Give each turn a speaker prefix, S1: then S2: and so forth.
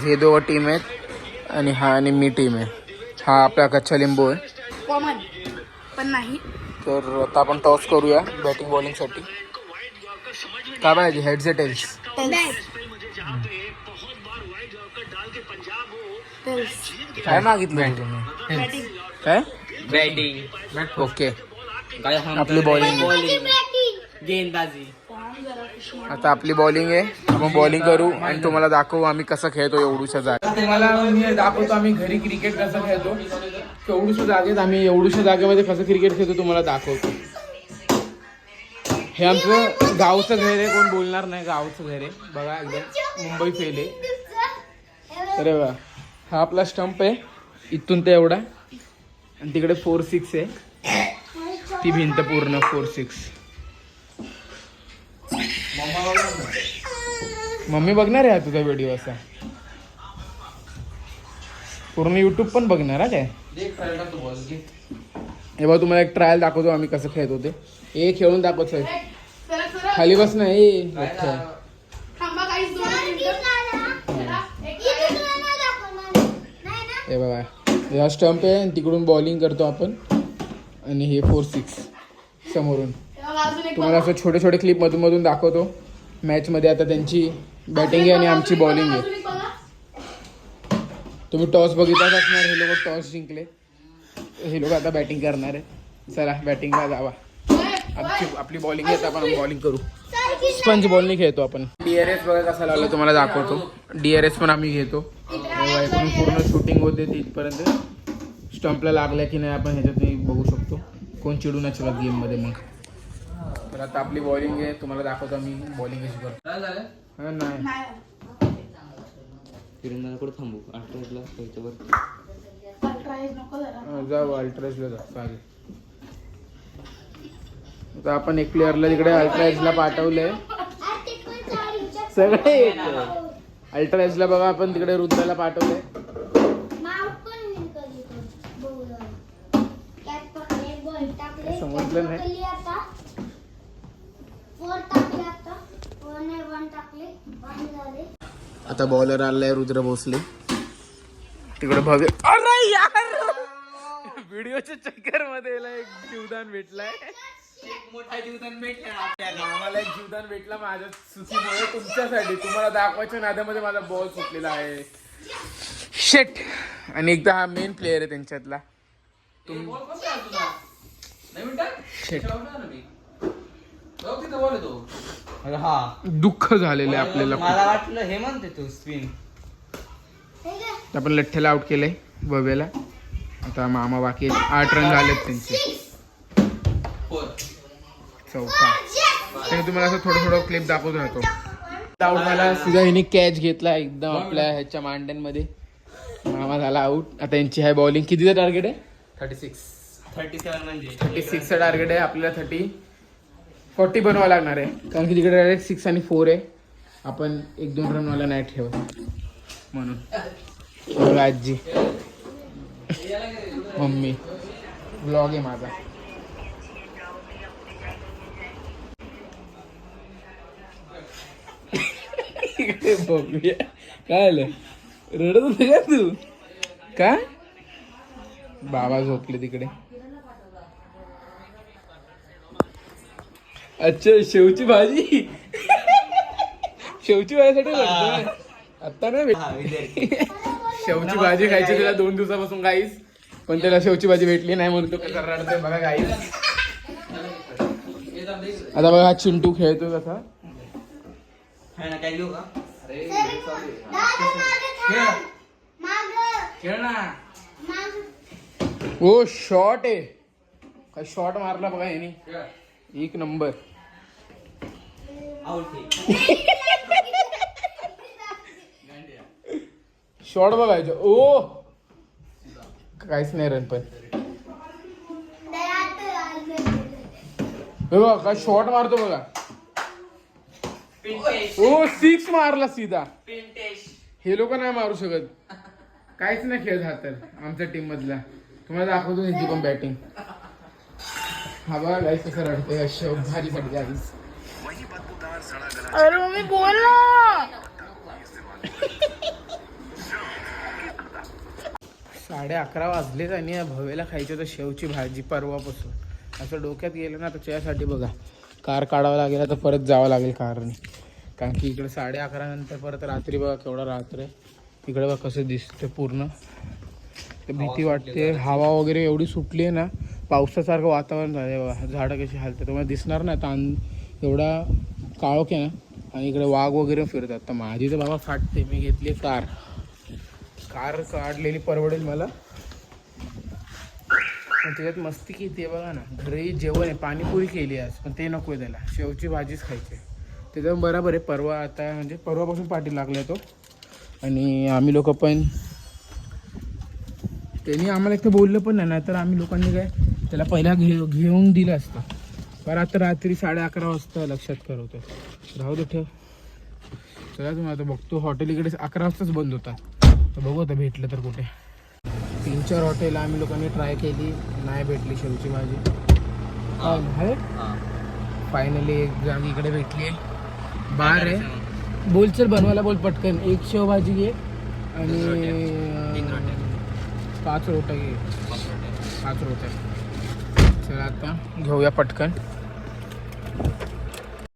S1: हे दोघं टीम आहेत आणि हा आणि मी टीम आहे. हा आपला कच्चा लिंबू आहे
S2: कॉमन पण नाही.
S1: तर आता आपण टॉस करूया बॅटिंग बॉलिंगसाठी. काय पाहिजे, हेड्स टेल्स? काय मागितलं तुम्ही? काय
S3: बॅटिंग
S1: ओके.
S3: काय
S1: आपली बॉलिंग
S3: गेंदबाजी.
S1: आता आपली बॉलिंग आहे. आपण बॉलिंग करू आणि तुम्हाला दाखवू आम्ही कसं खेळतो एवढूशा जागेत. तुम्हाला मी दाखवतो आम्ही घरी क्रिकेट कसं खेळतो. एवढूशा जागेत आम्ही एवढूशा जागेमध्ये कसं क्रिकेट खेळतो तुम्हाला दाखवतो. हे आमचं गावचं घर आहे, कोण बोलणार नाही. गावचं घर आहे बघा, एकदम मुंबई फेल आहे. अरे वा, हा आपला स्टंप आहे इथून ते एवढा आणि तिकडे 4-6 आहे. ती भिंत पूर्ण 4-6. मम्मी बघणार आहे तुझा व्हिडिओ असा पूर्ण युट्यूब पण बघणार आहे काय? हे बघ तुम्हाला एक ट्रायल दाखवतो आम्ही कसं खेळतो ते. हे खेळून दाखवतो खाली बस नाही. हे बघा, हा स्टंप आहे आणि तिकडून बॉलिंग करतो आपण आणि हे 4-6 समोरून. तुम्हाला असं छोटे छोटे क्लिप मधून मधून दाखवतो. मॅच मध्ये आता त्यांची बॅटिंग आहे आणि आमची बॉलिंग आहे. तुम्ही टॉस बघितलाच असणार. हे लोक टॉस जिंकले, हे लोक आता बॅटिंग करणार आहे. चला बॅटिंगला जावा. आपली बॉलिंग आहे, आपण बॉलिंग करू. स्पंज बॉलनी खेळतो आपण. DRS बघा कसा लावला तुम्हाला दाखवतो. DRS पण आम्ही घेतो. इकडून पूर्ण शूटिंग होते तिथपर्यंत. स्टंपला लागल्या की नाही आपण ह्याच्यात बघू शकतो. कोण चिडू नाही शकत गेम मध्ये. मग तर आता आपली बॉलिंग आहे, तुम्हाला दाखवतो आम्ही बॉलिंग कशी करतो. नाही
S3: तिरंदाजाकडे थांबू. अल्ट्राजला
S1: जाऊ अल्ट्राजला जा चालेल. आता आपण एक प्लेअरला तिकडे अल्ट्राजला पाठवलंय. सगळे अल्ट्राजला बघा आपण तिकडे रुद्राला पाठवलंय. समजलं नाही. आता बॉलर आलाय रुद्र भोसले तिकडे बघ. अरे यार, व्हिडिओच्या चक्कर मध्ये एक जीवदान भेटलाय.
S3: मोठा जीवदान भेटला
S1: आम्हाला एक जीवदान भेटला माझ्या सुसीमुळे तुमच्यासाठी. तुम्हाला दाखवायच्या नादामध्ये माझा बॉल सुटलेला आहे. शेट. आणि एकदा हा मेन प्लेअर आहे त्यांच्यातला. दुःख झालेलं आहे आपल्याला.
S3: मला वाटलं हे म्हणते तू स्पिन.
S1: आपण लठ्ठ्याला आउट केलंय बब्याला. आता मामा बाकी 8 रन झालेत त्यांचे. 4 तुम्हाला असं थोडं थोडं क्लिप दाखवत राहतो. आउट झाला सीधा हिने कॅच घेतला एकदम आपल्या ह्याच्या मांड्यांमध्ये. मामा झाला आउट. आता यांची हाय बॉलिंग. कितीचं टार्गेट आहे?
S3: 37 म्हणजे
S1: 36चं टार्गेट आहे आपल्याला. 40 बनवावं लागणार आहे कारण की तिकडे डायरेक्ट 6 आणि 4 आहे. आपण 1-2 रनवाला नाही ठेवत म्हणून. आजी मम्मी ब्लॉग आहे माझा. बघूया काय आलं. रडत होते का तू? काय बाबा झोपले तिकडे. अच्छा शेवची भाजी. शेवची भाजीसाठी आता नाही शेवची भाजी खायची त्याला 2 दिवसापासून गाईस. पण त्याला शेवची भाजी भेटली नाही म्हणून तो कसा रडतोय बघा गाईस. आता बघा हा चिंटू खेळतो कसा.
S3: काय घेऊ का?
S1: ओ शॉट आहे. काय शॉट मारला बघा याने. 1 नंबर. शॉट बघायचं. ओ काहीच नाही रन. पण बघा काय शॉट मारतो बघा. ओ 6 मारला सीधा. हे लोक नाही मारू शकत. काहीच नाही खेळत हा तर आमच्या टीम मधला. तुम्हाला दाखवतो त्यांची पण बॅटिंग. हा बघा गाईस कसं रडतोय. भारी साठी गाईस.
S2: अरे मम्मी बोल ना.
S1: 11:30 वाजलेच आणि या भव्याला खायची होतं शेवची भाजी परवापासून. असं डोक्यात गेलं ना तर त्याच्यासाठी बघा कार काढावं लागेल, आता परत जावं लागेल कारने. कारण की इकडे 11:30 नंतर परत रात्री बघा केवढा रात्र आहे. इकडे बघा कसं दिसतं पूर्ण, तर भीती वाटते. हवा वगैरे एवढी सुटली आहे ना, पावसासारखं वातावरण झालं आहे बघा. झाडं कशी हालतात तुम्हाला दिसणार नाही तर एवढा काळोख आहे ना. आणि इकडे वाघ वगैरे फिरतात. तर माझी तर बाबा फाटते. मी घेतली कार काढलेली परवडेल मला, पण त्याच्यात मस्ती किती आहे बघा ना. घरी जेवण आहे, पाणीपुरी केली आज, पण ते नको आहे त्याला, शेवची भाजीच खायची. त्याच्यावर बरोबर आहे. परवा आता म्हणजे परवापासून पाठी लागला तो. आणि आम्ही लोक पण त्यांनी आम्हाला एक तर बोललं पण नाही, तर आम्ही लोकांनी काय त्याला पहिला घेऊन दिलं असतं. पण आता रात्री 11:30 वाजता लक्षात करवतो. राहू दे ठेव. चला तुम्ही आता बघतो. हॉटेल इकडे 11 वाजताच बंद होतात, तर बघू आता भेटलं तर कुठे. 3-4 हॉटेल आम्ही लोकांनी ट्राय केली, नाही भेटली शेवची भाजी. आहे फायनली एक जागी इकडे भेटली आहे. बार आहे. बोल चल बनवायला बोल पटकन. 1 शेवभाजी घे आणि 5 रोट्या घे. 5 रोट्या. चला आता घेऊया पटकन.